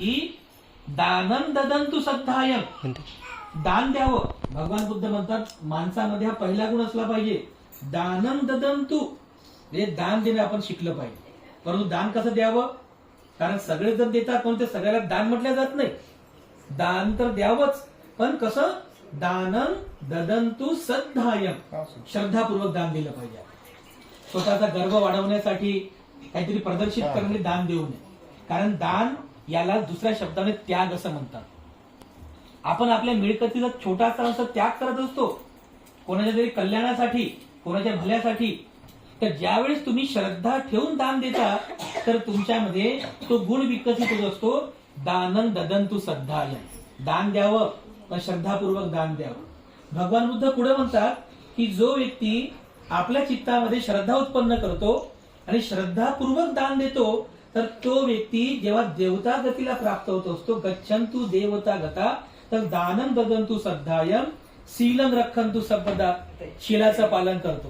की दानं ददंतु सद्धायम, दान द्यावं. भगवान बुद्ध म्हणतात माणसामध्ये हा पहिला गुण असला पाहिजे, दानं ददंतु, म्हणजे दान देणं आपण शिकलं पाहिजे. परंतु दान कसं द्यावं, कारण सगळे जण देतात पण ते सगळ्याला दान म्हटलं जात नाही. दान तर द्यावंच, पण कसं, दानं ददंतु सद्धायम, श्रद्धापूर्वक दान दिलं पाहिजे. स्वतःचा गर्व वाढवण्यासाठी काहीतरी प्रदर्शित करणे दान देऊ नये. कारण दान याला दुसऱ्या शब्दाने त्याग असं म्हणतात. आपण आपल्या मिळकतीचा छोटासा असा त्याग करत असतो कोणाच्या तरी कल्याणासाठी, कोणाच्या भल्यासाठी. तर ज्यावेळेस तुम्ही श्रद्धा ठेवून दान देता तर तुमच्यामध्ये तो गुण विकसित होत असतो, दानं ददंतु सद्धायम, दान द्यावं पण श्रद्धापूर्वक दान द्यावं. भगवान बुद्ध पुढे म्हणतात की जो व्यक्ती आपल्या चित्तामध्ये श्रद्धा उत्पन्न करतो आणि श्रद्धापूर्वक दान देतो तर तो व्यक्ती जेव्हा देवता गतीला प्राप्त होत असतो, गच्छन्तु देवता गता, तर दानं ददंतु सद्धायम शीलं रक्षन्तु सर्वदा, शीलाचं पालन करतो.